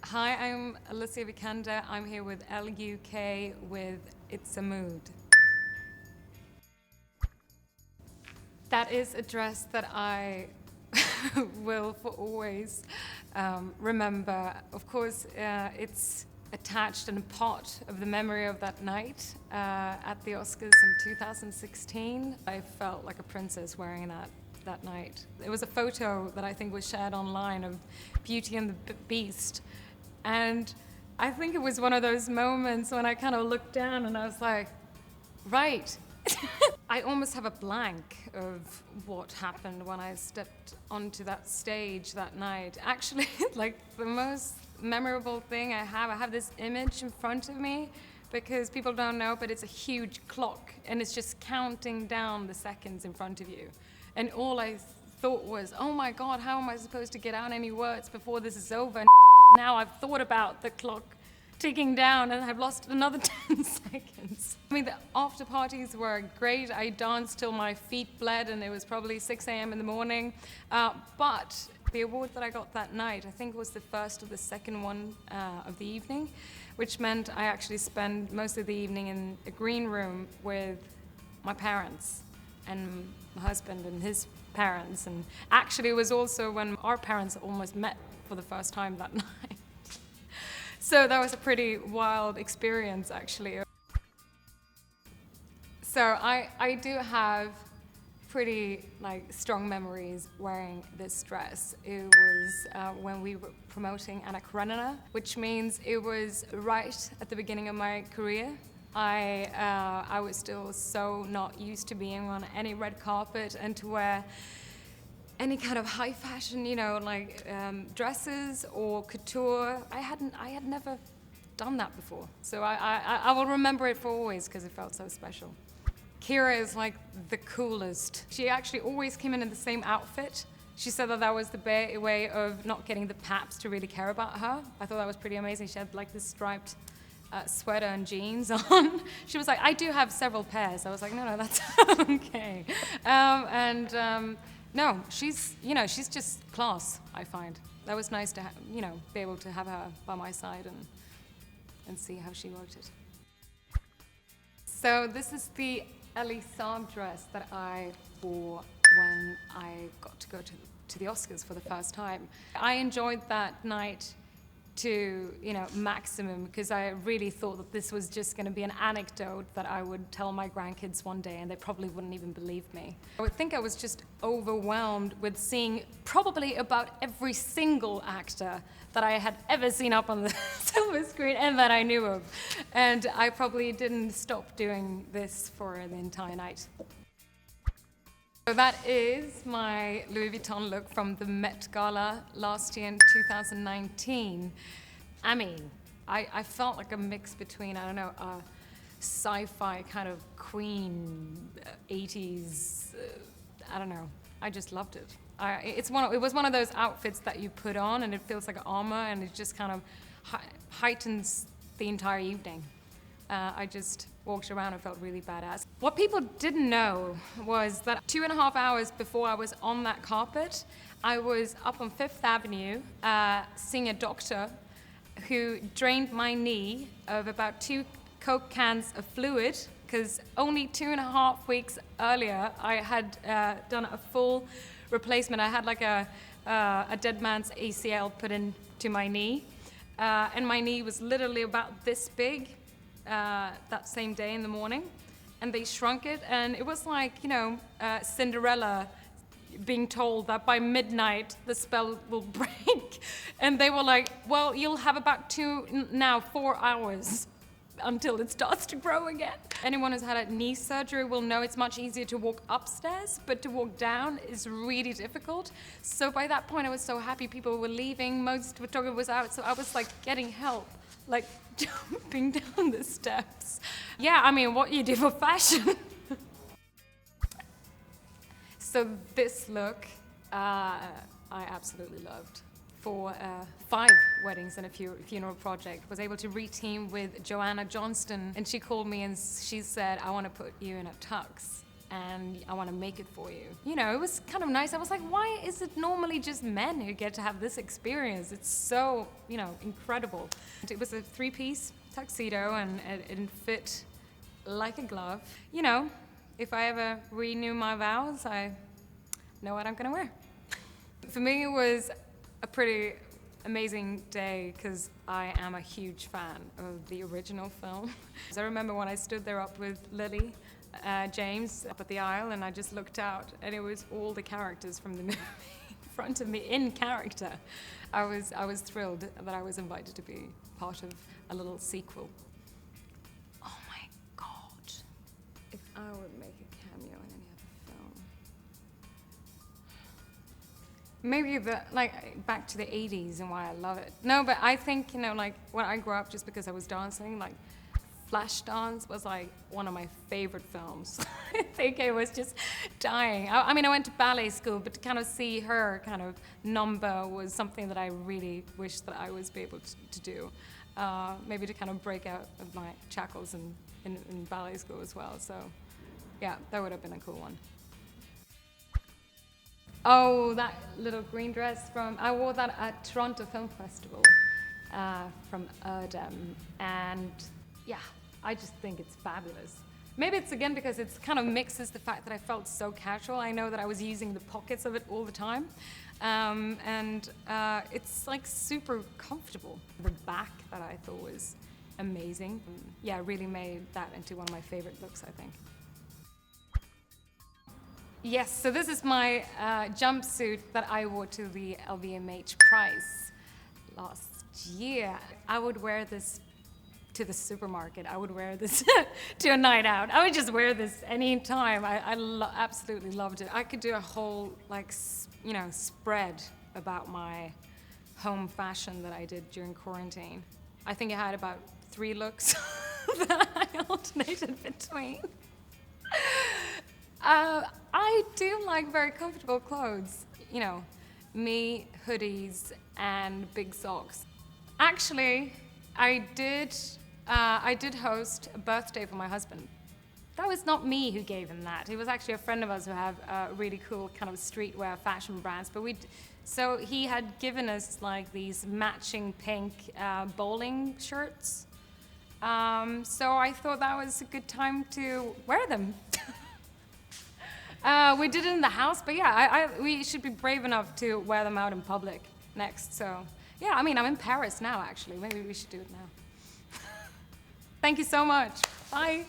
Hi, I'm Alicia Vikander. I'm here with ELLE UK with It's a Mood. That is a dress that I will for always remember. Of course, it's attached in a part of the memory of that night at the Oscars in 2016. I felt like a princess wearing that night. It was a photo that I think was shared online of Beauty and the Beast. And I think it was one of those moments when I kind of looked down and I was like, right. I almost have a blank of what happened when I stepped onto that stage that night. Actually, like the most memorable thing I have this image in front of me because people don't know, but it's a huge clock and it's just counting down the seconds in front of you. And all I thought was, oh my God, how am I supposed to get out any words before this is over? And now I've thought about the clock ticking down and I've lost another 10 seconds. I mean, the after parties were great. I danced till my feet bled and it was probably 6 a.m. in the morning. But the award that I got that night, I think was the first or the second one of the evening, which meant I actually spent most of the evening in a green room with my parents and my husband and his parents. And actually it was also when our parents almost met for the first time that night. So that was a pretty wild experience, actually. So I do have pretty strong memories wearing this dress. It was when we were promoting Anna Karenina, which means it was right at the beginning of my career. I was still so not used to being on any red carpet and to wear any kind of high fashion, dresses or couture. I had never done that before. So I will remember it for always because it felt so special. Kira is like the coolest. She actually always came in the same outfit. She said that was the way of not getting the paps to really care about her. I thought that was pretty amazing. She had like this striped sweater and jeans on. She was like, I do have several pairs. I was like, no, that's okay. No, she's just class, I find. That was nice to, be able to have her by my side and see how she worked it. So this is the ELLE October dress that I wore when I got to go to the Oscars for the first time. I enjoyed that night to maximum because I really thought that this was just going to be an anecdote that I would tell my grandkids one day and they probably wouldn't even believe me. I would think I was just overwhelmed with seeing probably about every single actor that I had ever seen up on the silver screen and that I knew of. And I probably didn't stop doing this for the entire night. So that is my Louis Vuitton look from the Met Gala last year in 2019. I mean, I felt like a mix between, I don't know, a sci-fi kind of queen, 80s, I don't know. I just loved it. It was one of those outfits that you put on and it feels like armor and it just kind of heightens the entire evening. I just walked around and felt really badass. What people didn't know was that 2.5 hours before I was on that carpet, I was up on Fifth Avenue seeing a doctor who drained my knee of about 2 Coke cans of fluid because only 2.5 weeks earlier I had done a full replacement. I had like a dead man's ACL put into my knee and my knee was literally about this big that same day in the morning, and they shrunk it, and it was like, Cinderella being told that by midnight the spell will break, and they were like, well, you'll have about 4 hours until it starts to grow again. Anyone who's had a knee surgery will know it's much easier to walk upstairs, but to walk down is really difficult. So by that point I was so happy people were leaving, most photographer was out, so I was like getting help, like jumping down the steps. Yeah, I mean, what you do for fashion. So this look, I absolutely loved. For 5 weddings and a funeral project, was able to reteam with Joanna Johnston, and she called me and she said, I want to put you in a tux. and I want to make it for you. You know, it was kind of nice. I was like, why is it normally just men who get to have this experience? It's so, you know, incredible. It was a 3-piece tuxedo, and it fit like a glove. You know, if I ever renew my vows, I know what I'm gonna wear. For me, it was a pretty amazing day because I am a huge fan of the original film. I remember when I stood there up with Lily James up at the aisle, and I just looked out, and it was all the characters from the movie in front of me in character. I was thrilled that I was invited to be part of a little sequel. Oh my God! If I would make a cameo in any other film, maybe back to the 80s and why I love it. No, but I think, you know, like when I grew up, just because I was dancing, like Flashdance was like one of my favorite films. I think I was just dying. I mean, I went to ballet school, but to kind of see her kind of number was something that I really wish that I was able to do. Maybe to kind of break out of my shackles in ballet school as well. So yeah, that would have been a cool one. Oh, that little green dress I wore that at Toronto Film Festival from Erdem, and yeah, I just think it's fabulous. Maybe it's again because it kind of mixes the fact that I felt so casual. I know that I was using the pockets of it all the time, and it's like super comfortable. The back that I thought was amazing. Yeah, really made that into one of my favorite looks, I think. Yes, so this is my jumpsuit that I wore to the LVMH prize last year. I would wear this to the supermarket. I would wear this to a night out. I would just wear this anytime. I absolutely loved it. I could do a whole, spread about my home fashion that I did during quarantine. I think I had about 3 looks that I alternated between. I do like very comfortable clothes. You know, me, hoodies, and big socks. Actually, I did host a birthday for my husband. That was not me who gave him that. It was actually a friend of ours who have really cool kind of streetwear fashion brands. So he had given us like these matching pink bowling shirts. So I thought that was a good time to wear them. We did it in the house, but yeah, we should be brave enough to wear them out in public next. So yeah, I mean, I'm in Paris now, actually. Maybe we should do it now. Thank you so much. Bye.